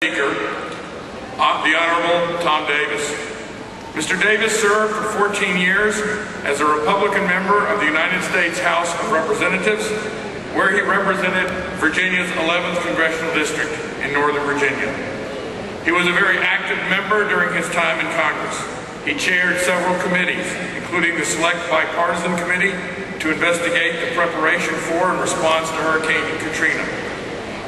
Speaker, the Honorable Tom Davis. Mr. Davis served for 14 years as a Republican member of the United States House of Representatives, where he represented Virginia's 11th Congressional District in Northern Virginia. He was a very active member during his time in Congress. He chaired several committees, including the Select Bipartisan Committee to investigate the preparation for and response to Hurricane Katrina.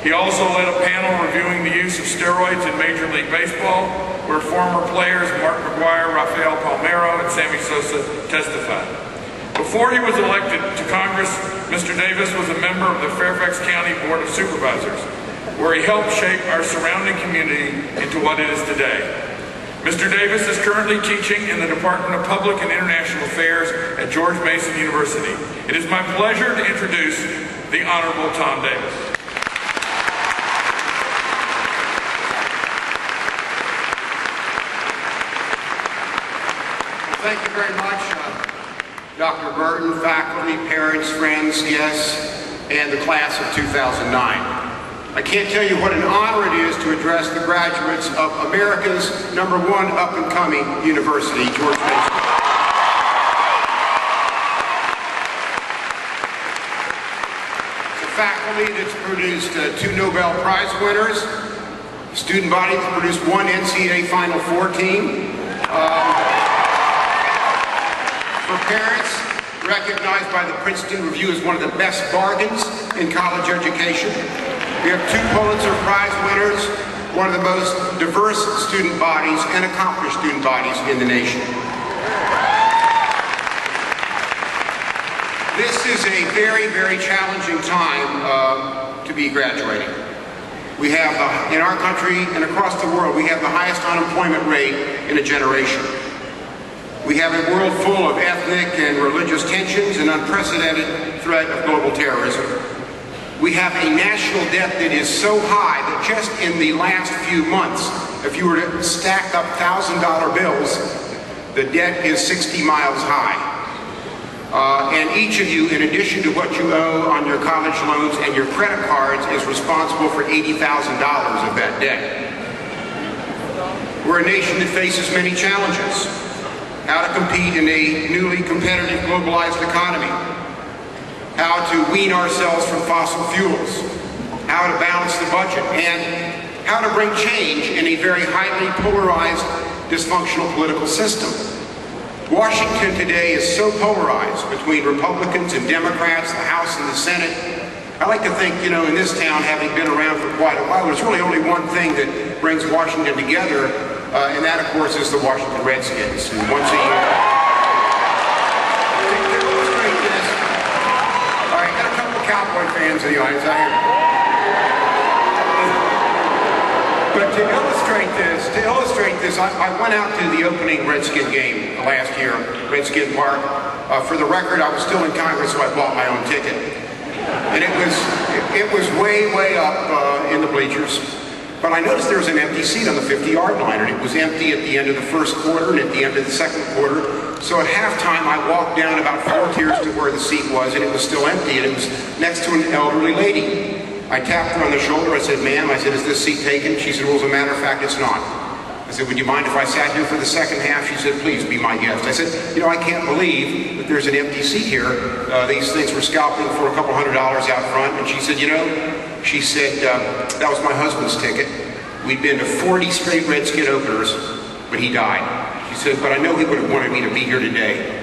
He also led a panel reviewing the use of steroids in Major League Baseball, where former players Mark McGwire, Rafael Palmeiro, and Sammy Sosa testified. Before he was elected to Congress, Mr. Davis was a member of the Fairfax County Board of Supervisors, where he helped shape our surrounding community into what it is today. Mr. Davis is currently teaching in the Department of Public and International Affairs at George Mason University. It is my pleasure to introduce the Honorable Tom Davis. Thank you very much, Dr. Burton, faculty, parents, friends, guests, and the class of 2009. I can't tell you what an honor it is to address the graduates of America's #1 up-and-coming university, George Mason. It's a faculty that's produced 2 Nobel Prize winners, student body that's produced 1 NCAA Final Four team, for parents, recognized by the Princeton Review as one of the best bargains in college education. We have 2 Pulitzer Prize winners, one of the most diverse student bodies and accomplished student bodies in the nation. This is a very, very challenging time to be graduating. We have, in our country and across the world, we have the highest unemployment rate in a generation. We have a world full of ethnic and religious tensions and unprecedented threat of global terrorism. We have a national debt that is so high that just in the last few months, if you were to stack up $1,000 bills, the debt is 60 miles high. And each of you, in addition to what you owe on your college loans and your credit cards, is responsible for $80,000 of that debt. We're a nation that faces many challenges. How to compete in a newly competitive globalized economy, how to wean ourselves from fossil fuels, how to balance the budget, and how to bring change in a very highly polarized, dysfunctional political system. Washington today is so polarized between Republicans and Democrats, the House and the Senate. I like to think, you know, in this town, having been around for quite a while, there's really only one thing that brings Washington together, and that, of course, is the Washington Redskins, who once a year... To illustrate this... All right, got a couple of Cowboy fans in the audience. But to illustrate this, I went out to the opening Redskin game last year, Redskin Park. For the record, I was still in Congress, so I bought my own ticket. And it was way, way up in the bleachers. But I noticed there was an empty seat on the 50-yard line, and it was empty at the end of the first quarter and at the end of the second quarter. So at halftime, I walked down about 4 tiers to where the seat was, and it was still empty, and it was next to an elderly lady. I tapped her on the shoulder. I said, "Ma'am," I said, "is this seat taken?" She said, "Well, as a matter of fact, it's not." I said, "Would you mind if I sat here for the second half?" She said, "Please be my guest." I said, "You know, I can't believe that there's an empty seat here. These things were scalping for a couple $100 out front." And she said, "You know," she said, "that was my husband's ticket. We'd been to 40 straight Redskin openers, but he died." She said, "But I know he would have wanted me to be here today."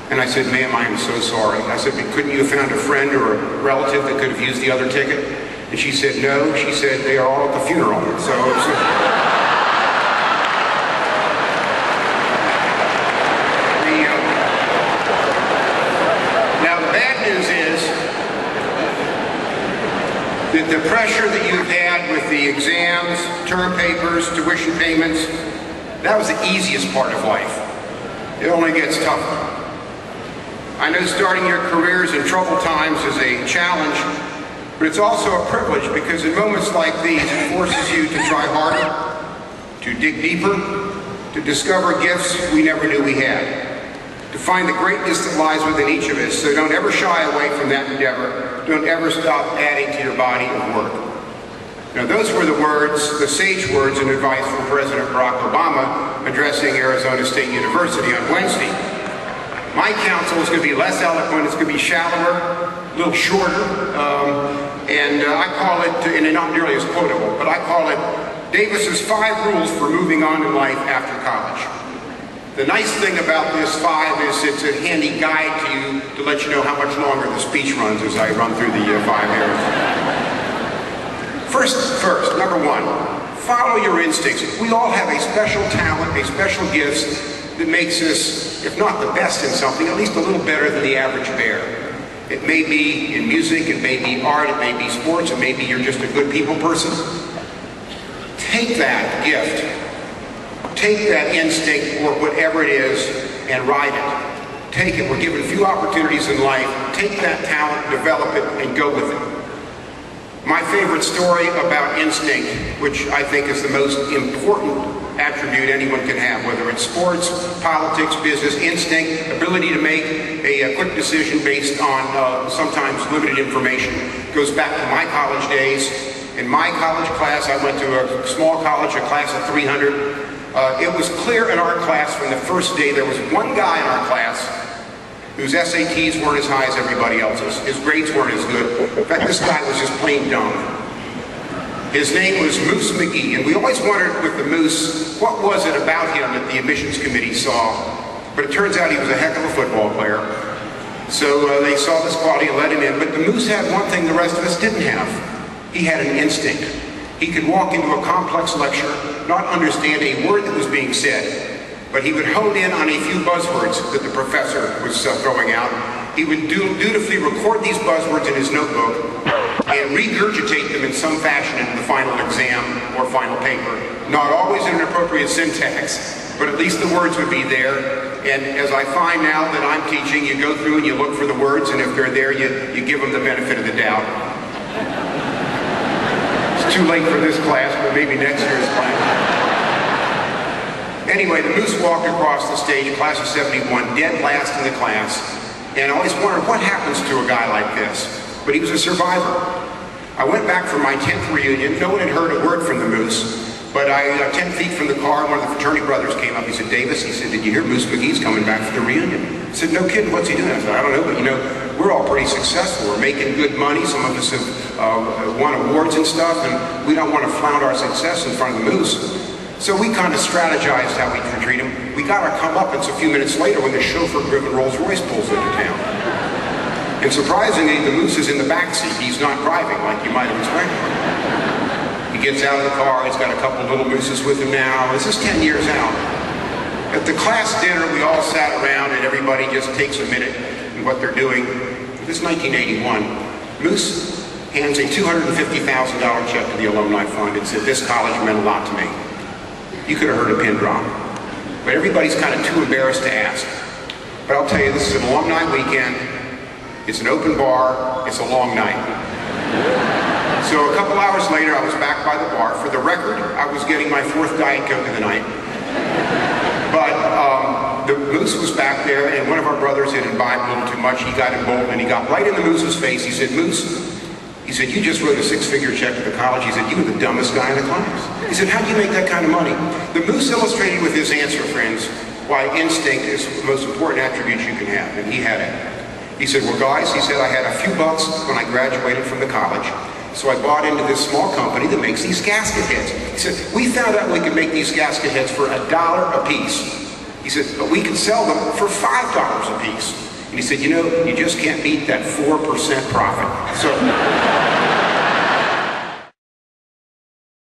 And I said, "Ma'am, I am so sorry." I said, "But couldn't you have found a friend or a relative that could have used the other ticket?" And she said, "No." She said, "They are all at the funeral." So now the bad news is that the pressure that you've had with the exams, term papers, tuition payments, that was the easiest part of life. It only gets tougher. I know starting your careers in troubled times is a challenge, but it's also a privilege, because in moments like these, it forces you to try harder, to dig deeper, to discover gifts we never knew we had, to find the greatness that lies within each of us. So don't ever shy away from that endeavor. Don't ever stop adding to your body of work. Now, those were the words, the sage words and advice from President Barack Obama addressing Arizona State University on Wednesday. My counsel is going to be less eloquent, it's going to be shallower, a little shorter, and I call it, and not nearly as quotable, but I call it Davis's 5 rules for moving on in life after college. The nice thing about this 5 is it's a handy guide to you to let you know how much longer the speech runs as I run through the 5 areas. First, number 1, follow your instincts. We all have a special talent, a special gift that makes us, if not the best in something, at least a little better than the average bear. It may be in music, it may be art, it may be sports, it may be you're just a good people person. Take that gift, take that instinct or whatever it is and ride it. Take it. We're given few opportunities in life. Take that talent, develop it, and go with it. My favorite story about instinct, which I think is the most important attribute anyone can have, whether it's sports, politics, business, instinct, ability to make a quick decision based on sometimes limited information, goes back to my college days. In my college class, I went to a small college, a class of 300. It was clear in our class from the first day there was one guy in our class whose SATs weren't as high as everybody else's. His grades weren't as good. In fact, this guy was just plain dumb. His name was Moose McGee, and we always wondered with the Moose, what was it about him that the admissions committee saw? But it turns out he was a heck of a football player. So they saw this quality and let him in. But the Moose had one thing the rest of us didn't have. He had an instinct. He could walk into a complex lecture, not understand a word that was being said, but he would hone in on a few buzzwords that the professor was throwing out. He would dutifully record these buzzwords in his notebook and regurgitate them in some fashion in the final exam or final paper. Not always in an appropriate syntax, but at least the words would be there. And as I find now that I'm teaching, you go through and you look for the words, and if they're there, you give them the benefit of the doubt. It's too late for this class, but maybe next year's class. Anyway, the Moose walked across the stage, class of 71, dead last in the class, and I always wondered what happens to a guy like this. But he was a survivor. I went back for my 10th reunion. No one had heard a word from the Moose, but 10 feet from the car, one of the fraternity brothers came up. He said, "Davis," he said, "did you hear Moose McGee's coming back for the reunion?" I said, "No kidding, what's he doing?" I said, "I don't know, but you know, we're all pretty successful. We're making good money. Some of us have won awards and stuff, and we don't want to flout our success in front of the Moose." So we kind of strategized how we could treat him. We got our comeuppance a few minutes later when the chauffeur-driven Rolls-Royce pulls into town. And surprisingly, the Moose is in the backseat. He's not driving like you might have expected. He gets out of the car. He's got a couple little mooses with him now. This is 10 years out. At the class dinner, we all sat around and everybody just takes a minute in what they're doing. This is 1981. Moose hands a $250,000 check to the alumni fund and said, "This college meant a lot to me." You could have heard a pin drop. But everybody's kind of too embarrassed to ask. But I'll tell you, this is an alumni weekend. It's an open bar. It's a long night. So a couple hours later, I was back by the bar. For the record, I was getting my 4th Diet Coke of the night. But the Moose was back there, and one of our brothers had imbibed a little too much. He got emboldened, and he got right in the Moose's face. He said, "Moose," he said, "you just wrote a 6-figure check to the college." He said, "You were the dumbest guy in the class." He said, "How do you make that kind of money?" The Moose illustrated with his answer, friends, why instinct is the most important attribute you can have, and he had it. He said, "Well, guys," he said, "I had a few bucks when I graduated from the college, so I bought into this small company that makes these gasket heads." He said, "We found out we could make these gasket heads for $1 a piece." He said, "But we could sell them for $5 a piece." And he said, "You know, you just can't beat that 4% profit." So